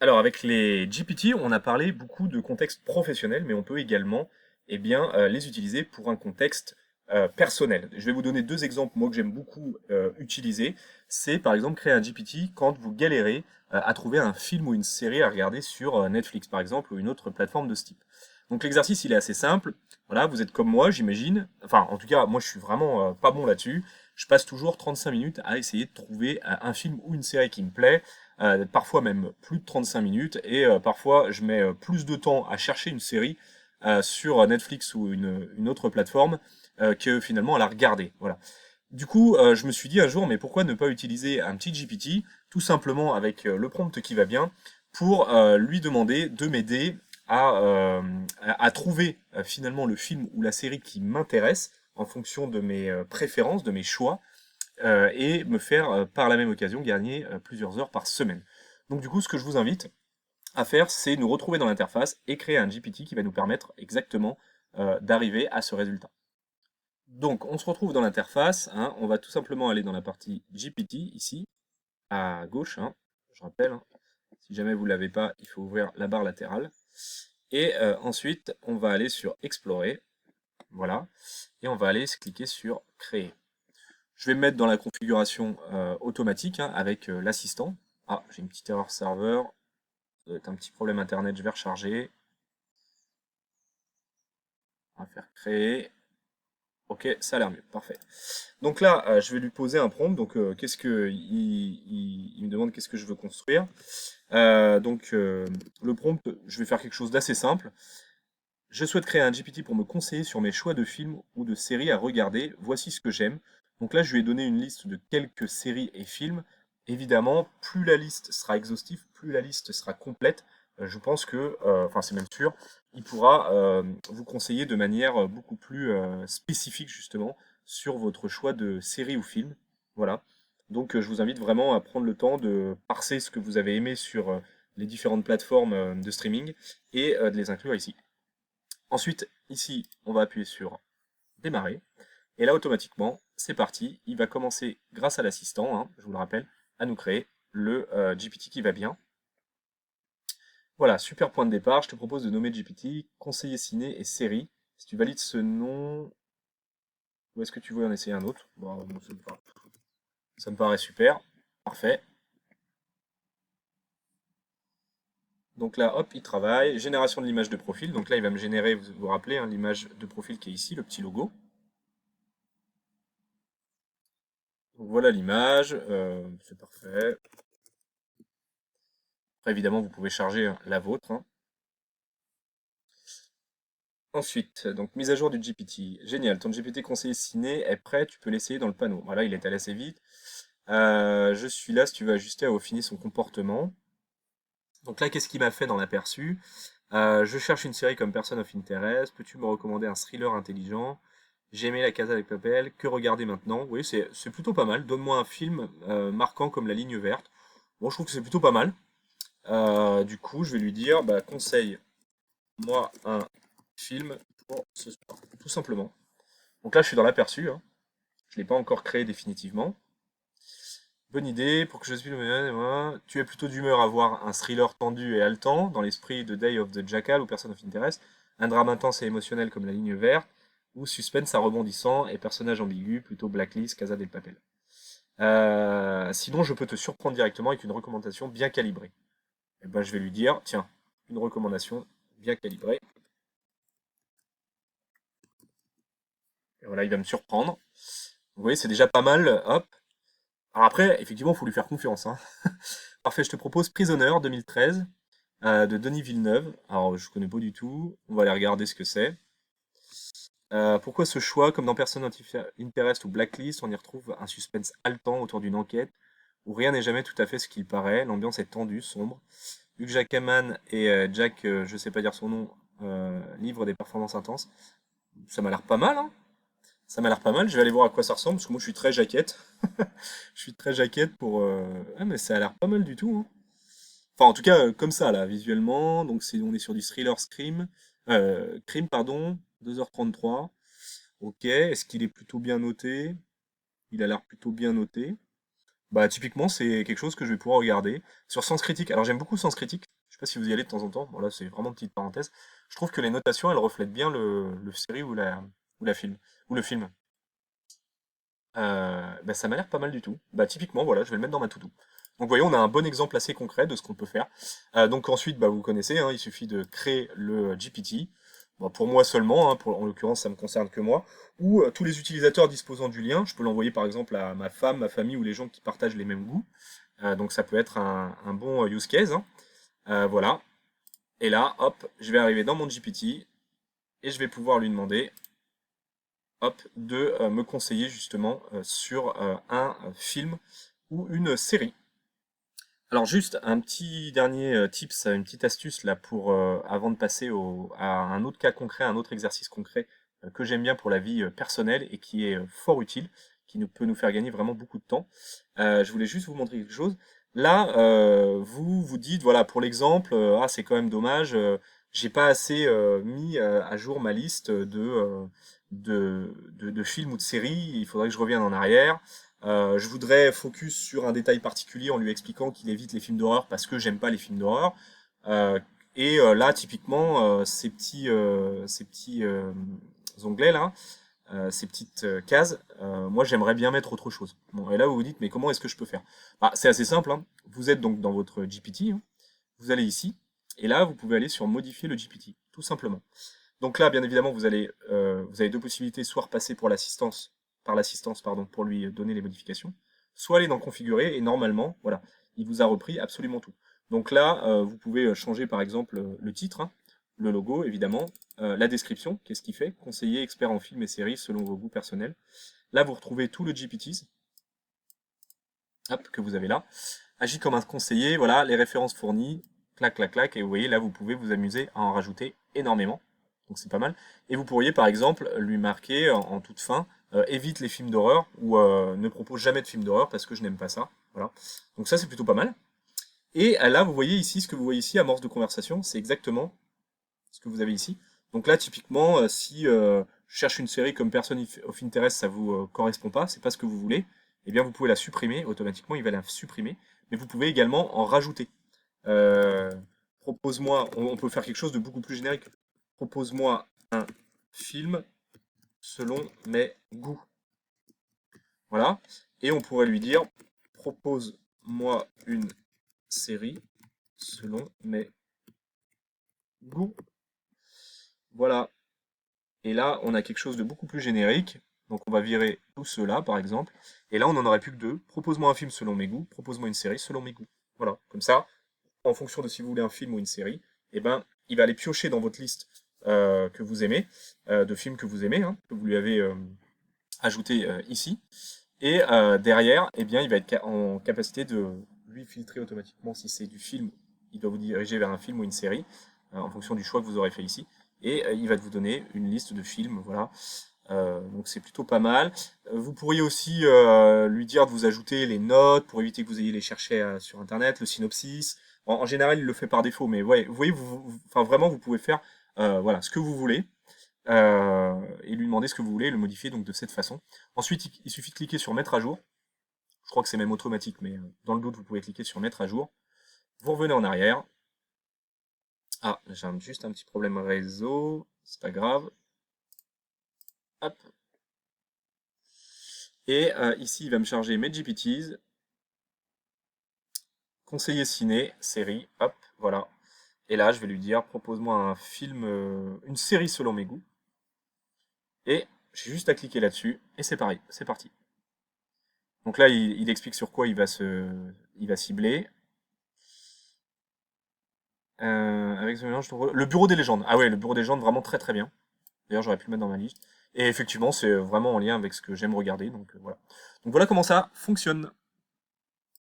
Alors avec les GPT, on a parlé beaucoup de contexte professionnel, mais on peut également les utiliser pour un contexte personnel. Je vais vous donner deux exemples, moi que j'aime beaucoup utiliser. C'est par exemple créer un GPT quand vous galérez à trouver un film ou une série à regarder sur Netflix par exemple ou une autre plateforme de ce type. Donc l'exercice il est assez simple. Voilà, vous êtes comme moi, j'imagine. Enfin, en tout cas, moi je suis vraiment pas bon là-dessus. Je passe toujours 35 minutes à essayer de trouver un film ou une série qui me plaît, parfois même plus de 35 minutes, et parfois je mets plus de temps à chercher une série sur Netflix ou une autre plateforme que finalement à la regarder. Voilà. Du coup, je me suis dit un jour, mais pourquoi ne pas utiliser un petit GPT, tout simplement avec le prompt qui va bien, pour lui demander de m'aider à trouver finalement le film ou la série qui m'intéresse en fonction de mes préférences, de mes choix, et me faire par la même occasion gagner plusieurs heures par semaine. Donc du coup, ce que je vous invite à faire, c'est nous retrouver dans l'interface et créer un GPT qui va nous permettre exactement d'arriver à ce résultat. Donc on se retrouve dans l'interface, hein, on va tout simplement aller dans la partie GPT ici, à gauche, hein, je rappelle, hein, si jamais vous ne l'avez pas, il faut ouvrir la barre latérale. Et ensuite, on va aller sur Explorer, voilà, et on va aller se cliquer sur Créer. Je vais me mettre dans la configuration automatique hein, avec l'assistant. Ah, j'ai une petite erreur serveur. Ça doit être un petit problème internet, je vais recharger. On va faire créer. Ok, ça a l'air mieux, parfait. Donc là, je vais lui poser un prompt. Donc, qu'est-ce que il me demande qu'est-ce que je veux construire. Le prompt, je vais faire quelque chose d'assez simple. Je souhaite créer un GPT pour me conseiller sur mes choix de films ou de séries à regarder. Voici ce que j'aime. Donc là, je lui ai donné une liste de quelques séries et films. Évidemment, plus la liste sera exhaustive, plus la liste sera complète. Je pense que, enfin c'est même sûr, il pourra vous conseiller de manière beaucoup plus spécifique justement sur votre choix de série ou film. Voilà. Donc je vous invite vraiment à prendre le temps de parser ce que vous avez aimé sur les différentes plateformes de streaming et de les inclure ici. Ensuite, ici, on va appuyer sur démarrer. Et là, automatiquement, c'est parti. Il va commencer, grâce à l'assistant, hein, je vous le rappelle, à nous créer le GPT qui va bien. Voilà, super point de départ. Je te propose de nommer GPT conseiller ciné et série. Si tu valides ce nom, ou est-ce que tu veux en essayer un autre? Bon, ça me paraît super. Parfait. Donc là, hop, il travaille. Génération de l'image de profil. Donc là, il va me générer, vous vous rappelez, hein, l'image de profil qui est ici, le petit logo. Donc voilà l'image. C'est parfait. Après, évidemment, vous pouvez charger hein, la vôtre. Hein. Ensuite, donc mise à jour du GPT. Génial, ton GPT conseiller ciné est prêt, tu peux l'essayer dans le panneau. Voilà, il est allé assez vite. Je suis là si tu veux ajuster à affiner son comportement. Donc là, qu'est-ce qu'il m'a fait dans l'aperçu? Je cherche une série comme Person of Interest. Peux-tu me recommander un thriller intelligent? J'ai aimé La Casa de Papel. Que regarder maintenant? Oui, c'est plutôt pas mal. Donne-moi un film marquant comme La Ligne Verte. Bon, je trouve que c'est plutôt pas mal. Du coup, je vais lui dire, bah, conseille-moi un film pour ce soir, tout simplement. Donc là, je suis dans l'aperçu, hein. Je ne l'ai pas encore créé définitivement. Bonne idée, pour que je suis le tu es plutôt d'humeur à voir un thriller tendu et haletant, dans l'esprit de Day of the Jackal ou Person of Interest, un drame intense et émotionnel comme La Ligne Verte, ou suspense à rebondissant et personnage ambigu, plutôt Blacklist, Casa del Papel. Sinon, je peux te surprendre directement avec une recommandation bien calibrée. Et ben, je vais lui dire, tiens, une recommandation bien calibrée. Et voilà, il va me surprendre. Vous voyez, c'est déjà pas mal, hop. Alors après, effectivement, il faut lui faire confiance, hein. Parfait, je te propose Prisoner 2013 de Denis Villeneuve. Alors, je connais pas du tout. On va aller regarder ce que c'est. Pourquoi ce choix? Comme dans Person of Interest ou Blacklist, on y retrouve un suspense haletant autour d'une enquête où rien n'est jamais tout à fait ce qu'il paraît. L'ambiance est tendue, sombre. Hugh Jackman et Jack, je sais pas dire son nom, livrent des performances intenses. Ça m'a l'air pas mal, hein. Ça m'a l'air pas mal. Je vais aller voir à quoi ça ressemble parce que moi je suis très jaquette. Je suis très jaquette pour. Ah, mais ça a l'air pas mal du tout, hein. Enfin, en tout cas, comme ça, là, visuellement. Donc, on est sur du thriller scream. Crime, pardon. 2h33. Ok. Est-ce qu'il est plutôt bien noté? Il a l'air plutôt bien noté. Bah, typiquement, c'est quelque chose que je vais pouvoir regarder. Sur Sens Critique, alors j'aime beaucoup Sens Critique, je sais pas si vous y allez de temps en temps, bon là c'est vraiment une petite parenthèse. Je trouve que les notations, elles reflètent bien le série ou la film, ou le film. Bah, ça m'a l'air pas mal du tout. Bah, typiquement, voilà, je vais le mettre dans ma to-do. Donc, vous voyez, on a un bon exemple assez concret de ce qu'on peut faire. Donc, ensuite, bah, vous connaissez, hein, il suffit de créer le GPT. Bon, pour moi seulement, hein, en l'occurrence, ça me concerne que moi. Ou tous les utilisateurs disposant du lien, je peux l'envoyer par exemple à ma femme, ma famille ou les gens qui partagent les mêmes goûts. Donc, ça peut être un bon use case, hein. Voilà. Et là, hop, je vais arriver dans mon GPT et je vais pouvoir lui demander hop, de me conseiller justement sur un film ou une série. Alors juste un petit dernier tips, une petite astuce là pour avant de passer à un autre cas concret, un autre exercice concret que j'aime bien pour la vie personnelle et qui est fort utile, qui peut nous faire gagner vraiment beaucoup de temps. Je voulais juste vous montrer quelque chose. Là, vous vous dites, voilà, pour l'exemple, ah c'est quand même dommage, j'ai pas assez mis à jour ma liste de films ou de séries, il faudrait que je revienne en arrière. Je voudrais focus sur un détail particulier en lui expliquant qu'il évite les films d'horreur parce que j'aime pas les films d'horreur. Euh, Là, typiquement, ces petits onglets là, ces petites cases, moi j'aimerais bien mettre autre chose. Bon, et là vous vous dites, mais comment est-ce que je peux faire? Bah, c'est assez simple, hein. Vous êtes donc dans votre GPT, hein. Vous allez ici, et là vous pouvez aller sur modifier le GPT, tout simplement. Donc là, bien évidemment, vous avez deux possibilités, soit repasser par l'assistance, pardon, pour lui donner les modifications, soit aller dans configurer, et normalement, voilà, il vous a repris absolument tout. Donc là, vous pouvez changer par exemple le titre, hein, le logo, évidemment, la description, qu'est-ce qu'il fait, conseiller expert en films et séries selon vos goûts personnels. Là, vous retrouvez tout le GPTs, hop, que vous avez là. Agit comme un conseiller, voilà, les références fournies, clac, clac, clac, et vous voyez, là, vous pouvez vous amuser à en rajouter énormément. Donc c'est pas mal. Et vous pourriez, par exemple, lui marquer en toute fin, évite les films d'horreur, ou ne propose jamais de films d'horreur parce que je n'aime pas ça. Voilà. Donc ça, c'est plutôt pas mal. Et là, vous voyez ici, ce que vous voyez ici, amorce de conversation, c'est exactement ce que vous avez ici. Donc là, typiquement, si je cherche une série comme Person of Interest, ça vous correspond pas, c'est pas ce que vous voulez, eh bien vous pouvez la supprimer, automatiquement il va la supprimer, mais vous pouvez également en rajouter. Euh, Propose-moi, on peut faire quelque chose de beaucoup plus générique. Propose-moi un film selon mes goûts. Voilà. Et on pourrait lui dire, propose-moi une série selon mes goûts. Voilà. Et là, on a quelque chose de beaucoup plus générique. Donc on va virer tout cela, par exemple. Et là, on n'en aurait plus que deux. Propose-moi un film selon mes goûts. Propose-moi une série selon mes goûts. Voilà. Comme ça, en fonction de si vous voulez un film ou une série, eh ben, il va aller piocher dans votre liste que vous aimez, de films que vous aimez, hein, que vous lui avez ajouté ici. Et derrière, eh bien, il va être en capacité de lui filtrer automatiquement si c'est du film. Il doit vous diriger vers un film ou une série, en fonction du choix que vous aurez fait ici. Et il va vous donner une liste de films, voilà. Donc c'est plutôt pas mal. Vous pourriez aussi lui dire de vous ajouter les notes pour éviter que vous ayez les chercher sur Internet, le synopsis. En général, il le fait par défaut, mais ouais, vous voyez, enfin vraiment, vous pouvez faire voilà ce que vous voulez et lui demander ce que vous voulez, et le modifier donc de cette façon. Ensuite, il suffit de cliquer sur mettre à jour. Je crois que c'est même automatique, mais dans le doute, vous pouvez cliquer sur mettre à jour. Vous revenez en arrière. Ah, j'ai juste un petit problème réseau, c'est pas grave. Hop. Et ici, il va me charger mes GPTs, conseiller ciné, série, hop, voilà. Et là, je vais lui dire, propose-moi un film, une série selon mes goûts. Et j'ai juste à cliquer là-dessus, et c'est pareil, c'est parti. Donc là, il explique sur quoi il va cibler. Avec ce mélange, le bureau des légendes. Ah ouais, le bureau des légendes, vraiment très très bien. D'ailleurs, j'aurais pu le mettre dans ma liste. Et effectivement, c'est vraiment en lien avec ce que j'aime regarder. Donc voilà. Donc voilà comment ça fonctionne.